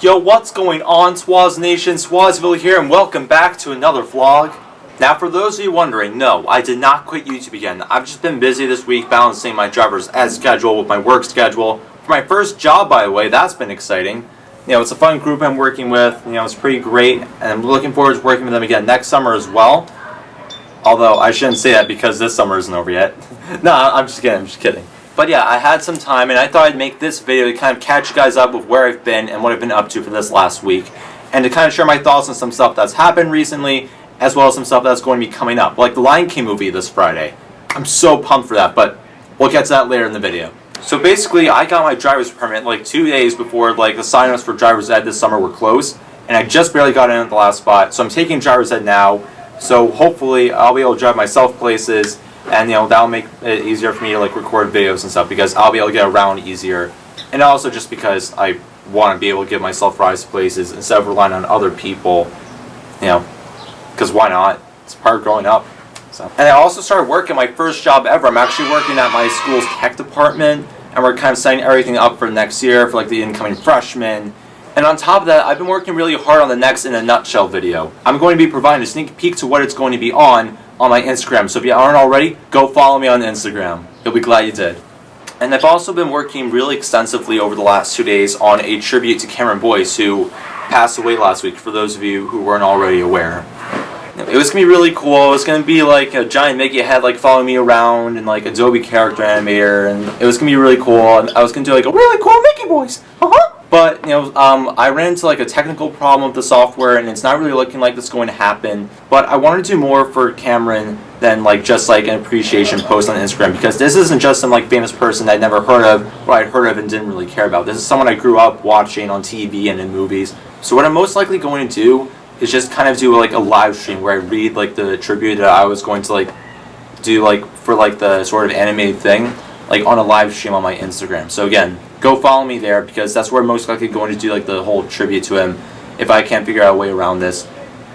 Yo, what's going on, Swaz Nation? SuozziVille here, and welcome back to another vlog. Now, for those of you wondering, no, I did not quit YouTube again. I've just been busy this week balancing my driver's ed schedule with my work schedule. For my first job, by the way, that's been exciting. You know, it's a fun group I'm working with. You know, it's pretty great, and I'm looking forward to working with them again next summer as well. Although, I shouldn't say that because this summer isn't over yet. No, I'm just kidding. But yeah, I had some time, and I thought I'd make this video to kind of catch you guys up with where I've been and what I've been up to for this last week. And to kind of share my thoughts on some stuff that's happened recently, as well as some stuff that's going to be coming up. Like the Lion King movie this Friday. I'm so pumped for that, but we'll get to that later in the video. So basically, I got my driver's permit like 2 days before like the sign-ups for driver's ed this summer were closed. And I just barely got in at the last spot. So I'm taking driver's ed now. So hopefully, I'll be able to drive myself places. And you know, that'll make it easier for me to like record videos and stuff because I'll be able to get around easier. And also just because I want to be able to give myself rides to places instead of relying on other people. You know, because why not? It's part of growing up. So. And I also started working my first job ever. I'm actually working at my school's tech department. And we're kind of setting everything up for next year for like the incoming freshmen. And on top of that, I've been working really hard on the next In a Nutshell video. I'm going to be providing a sneak peek to what it's going to be on my Instagram. So if you aren't already, go follow me on Instagram. You'll be glad you did. And I've also been working really extensively over the last 2 days on a tribute to Cameron Boyce, who passed away last week, for those of you who weren't already aware. It was going to be really cool. It was going to be like a giant Mickey head like following me around and like Adobe Character Animator, and it was going to be really cool. And I was going to do like a really cool Mickey voice. But, you know, I ran into like a technical problem with the software, and it's not really looking like it's going to happen. But I wanted to do more for Cameron than like just like an appreciation post on Instagram, because this isn't just some like famous person I'd never heard of, or I'd heard of and didn't really care about. This is someone I grew up watching on TV and in movies. So what I'm most likely going to do is just kind of do like a live stream where I read like the tribute that I was going to like do like for like the sort of animated thing, like on a live stream on my Instagram. So again, go follow me there because that's where I'm most likely going to do like the whole tribute to him if I can't figure out a way around this.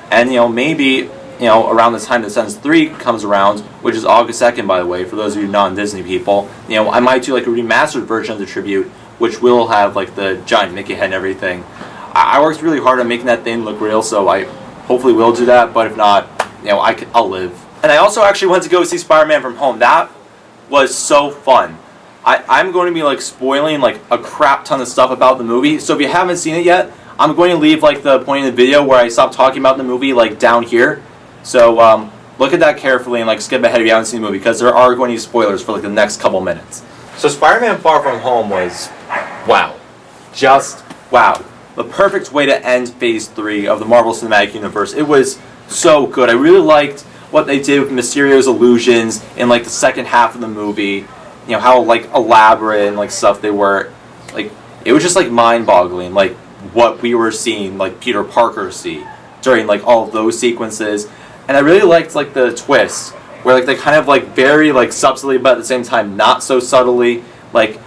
And you know, maybe, you know, around the time that Sentence 3 comes around, which is August 2nd, by the way, for those of you non-Disney people, you know, I might do like a remastered version of the tribute, which will have like the giant Mickey head and everything. I worked really hard on making that thing look real, so I hopefully will do that, but if not, you know, I'll live. And I also actually went to go see Spider-Man from home. That was so fun. I'm going to be like spoiling like a crap ton of stuff about the movie, so if you haven't seen it yet, I'm going to leave like the point in the video where I stop talking about the movie like down here. So look at that carefully and like skip ahead if you haven't seen the movie, because there are going to be spoilers for like the next couple minutes. So Spider-Man Far From Home was wow. Just wow. The perfect way to end Phase 3 of the Marvel Cinematic Universe. It was so good. I really liked what they did with Mysterio's illusions in like the second half of the movie. You know, how like elaborate and like stuff they were. Like, it was just like mind-boggling, like what we were seeing like Peter Parker see during like all of those sequences. And I really liked like the twist where like they kind of like very like subtly but at the same time not so subtly like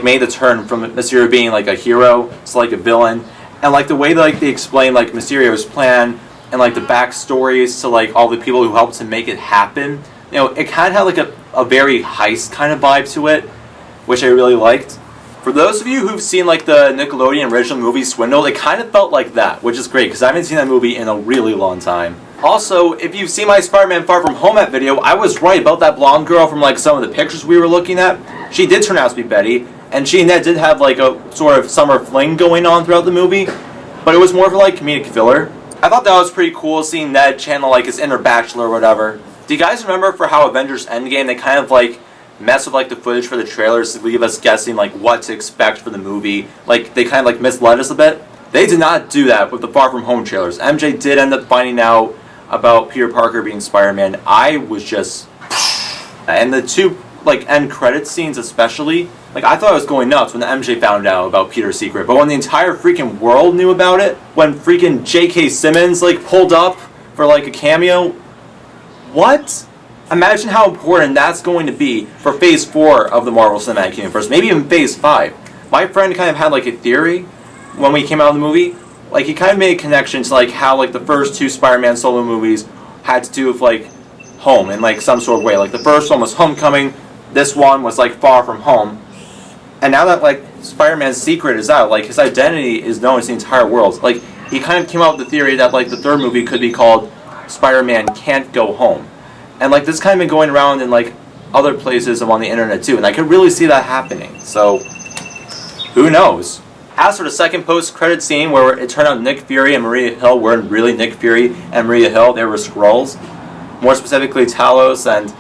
made the turn from Mysterio being like a hero to like a villain. And like the way that like they explain like Mysterio's plan and like the backstories to like all the people who helped to make it happen. You know, it kind of had like a very heist kind of vibe to it, which I really liked. For those of you who've seen like the Nickelodeon original movie Swindle, it kind of felt like that, which is great because I haven't seen that movie in a really long time. Also, if you've seen my Spider-Man Far From Home at video, I was right about that blonde girl from like some of the pictures we were looking at. She did turn out to be Betty, and she and Ned did have like a sort of summer fling going on throughout the movie, but it was more for like comedic filler. I thought that was pretty cool seeing Ned channel like his inner bachelor or whatever. Do you guys remember for how Avengers Endgame they kind of like mess with like the footage for the trailers to leave us guessing like what to expect for the movie? Like they kind of like misled us a bit. They did not do that with the Far From Home trailers. MJ did end up finding out about Peter Parker being Spider-Man. I was just, and the two like end credit scenes especially, like I thought I was going nuts when MJ found out about Peter's secret, but when the entire freaking world knew about it, when freaking J.K. Simmons like pulled up for like a cameo, what? Imagine how important that's going to be for Phase 4 of the Marvel Cinematic Universe, maybe even Phase 5. My friend kind of had like a theory when we came out of the movie. Like he kind of made a connection to like how like the first two Spider-Man solo movies had to do with like home in like some sort of way. Like the first one was Homecoming, this one was like Far From Home. And now that like Spider-Man's secret is out, like his identity is known to the entire world. Like he kind of came out with the theory that like the third movie could be called Spider-Man Can't Go Home. And like this kind of been going around in like other places on the internet too, and I could really see that happening. So who knows? As for the second post-credit scene where it turned out Nick Fury and Maria Hill weren't really Nick Fury and Maria Hill, they were Skrulls. More specifically Talos, and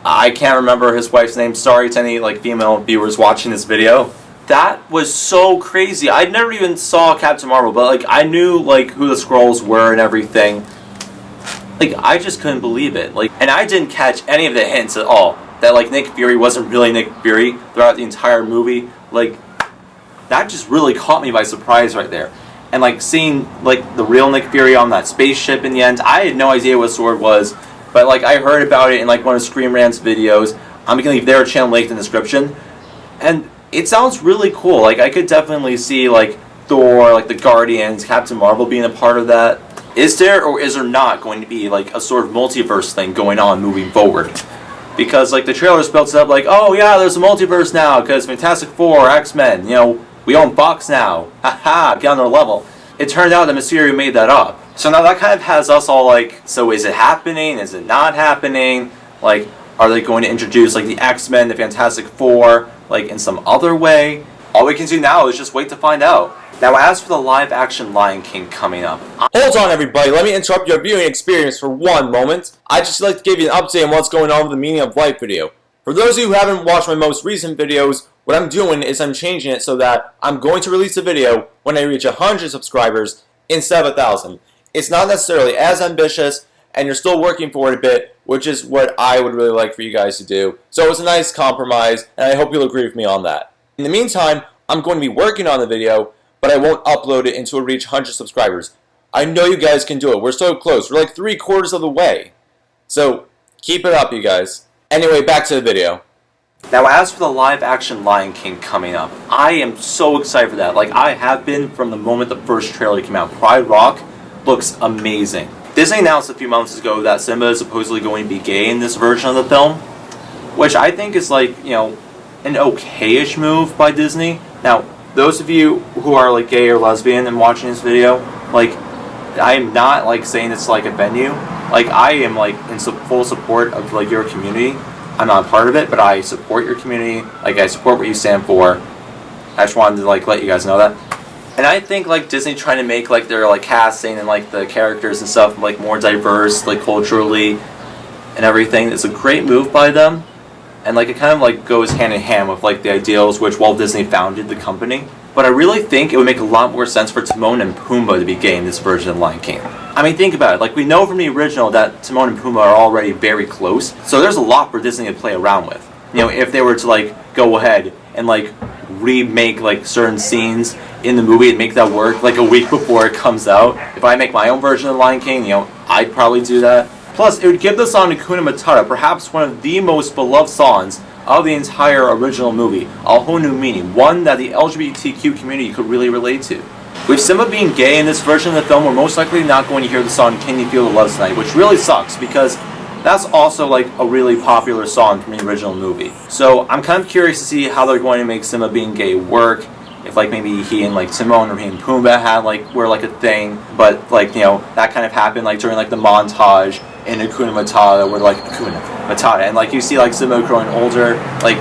I can't remember his wife's name. Sorry to any like female viewers watching this video. That was so crazy. I never even saw Captain Marvel, but like I knew like who the Skrulls were and everything. Like I just couldn't believe it. Like, and I didn't catch any of the hints at all that like Nick Fury wasn't really Nick Fury throughout the entire movie. Like that just really caught me by surprise right there. And like seeing like the real Nick Fury on that spaceship in the end, I had no idea what sword was, but like I heard about it in like one of Scream Rant's videos. I'm gonna leave their channel link in the description, and it sounds really cool. Like I could definitely see like Thor, like the Guardians, Captain Marvel being a part of that. Is there or is there not going to be like a sort of multiverse thing going on moving forward? Because like the trailer spells it up like, oh yeah, there's a multiverse now because Fantastic Four, X-Men, you know, we own Fox now. Haha, get on their level. It turned out that Mysterio made that up. So now that kind of has us all like, so is it happening? Is it not happening? Like, are they going to introduce like the X-Men, the Fantastic Four, like in some other way? All we can do now is just wait to find out. Now as for the live-action Lion King coming up... Hold on everybody, let me interrupt your viewing experience for one moment. I'd just like to give you an update on what's going on with the Meaning of Life video. For those of you who haven't watched my most recent videos, what I'm doing is I'm changing it so that I'm going to release a video when I reach 100 subscribers instead of 1,000. It's not necessarily as ambitious, and you're still working for it a bit, which is what I would really like for you guys to do. So it's a nice compromise, and I hope you'll agree with me on that. In the meantime, I'm going to be working on the video, but I won't upload it until we reach 100 subscribers. I know you guys can do it. We're so close. We're like 3/4 of the way. So keep it up, you guys. Anyway, back to the video. Now as for the live-action Lion King coming up, I am so excited for that. Like I have been from the moment the first trailer came out. Pride Rock looks amazing. Disney announced a few months ago that Simba is supposedly going to be gay in this version of the film, which I think is like, you know, an okay-ish move by Disney. Now, those of you who are like gay or lesbian and watching this video, like, I am not like saying it's like offend you. Like I am like in full support of like your community. I'm not a part of it, but I support your community. Like I support what you stand for. I just wanted to like let you guys know that. And I think like Disney trying to make like their like casting and like the characters and stuff like more diverse, like culturally and everything, is a great move by them. And like it kind of like goes hand in hand with like the ideals which Walt Disney founded the company. But I really think it would make a lot more sense for Timon and Pumbaa to be gay in this version of Lion King. I mean, think about it. Like we know from the original that Timon and Pumbaa are already very close, so there's a lot for Disney to play around with. You know, if they were to like go ahead and like remake like certain scenes in the movie and make that work like a week before it comes out. If I make my own version of Lion King, you know, I'd probably do that. Plus, it would give the song Hakuna Matata perhaps one of the most beloved songs of the entire original movie, a whole new meaning, one that the LGBTQ community could really relate to. With Simba being gay in this version of the film, we're most likely not going to hear the song Can You Feel the Love Tonight, which really sucks because that's also like a really popular song from the original movie. So I'm kind of curious to see how they're going to make Simba being gay work. If like maybe he and like Timon or he and Pumbaa had like were like a thing, but like, you know, that kind of happened like during like the montage in Hakuna Matata, where like Hakuna Matata, and like you see like Simba growing older, like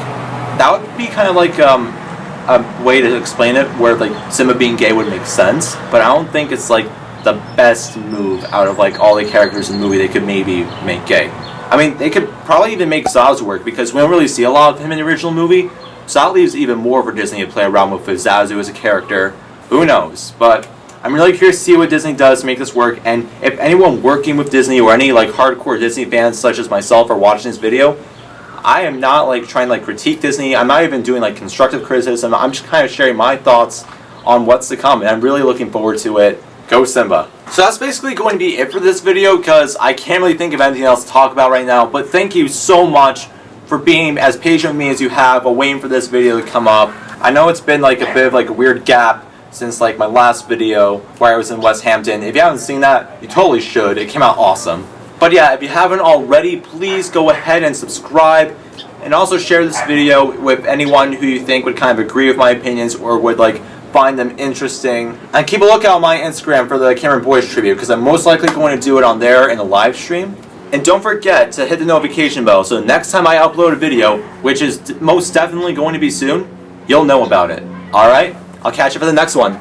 that would be kind of like a way to explain it where like Simba being gay would make sense, but I don't think it's like the best move out of like all the characters in the movie they could maybe make gay. I mean, they could probably even make Zazu work because we don't really see a lot of him in the original movie, so that leaves even more for Disney to play around with Zazu as a character. Who knows? But I'm really curious to see what Disney does to make this work, and if anyone working with Disney or any like hardcore Disney fans such as myself are watching this video, I am not like trying to like critique Disney. I'm not even doing like constructive criticism. I'm just kind of sharing my thoughts on what's to come, and I'm really looking forward to it. Go Simba. So that's basically going to be it for this video because I can't really think of anything else to talk about right now, but thank you so much for being as patient with me as you have while waiting for this video to come up. I know it's been like a bit of like a weird gap since like my last video where I was in West Hampton. If you haven't seen that, you totally should. It came out awesome. But yeah, if you haven't already, please go ahead and subscribe. And also share this video with anyone who you think would kind of agree with my opinions or would like find them interesting. And keep a lookout on my Instagram for the Cameron Boys tribute, because I'm most likely going to do it on there in a live stream. And don't forget to hit the notification bell so next time I upload a video, which is most definitely going to be soon, you'll know about it. Alright? I'll catch you for the next one.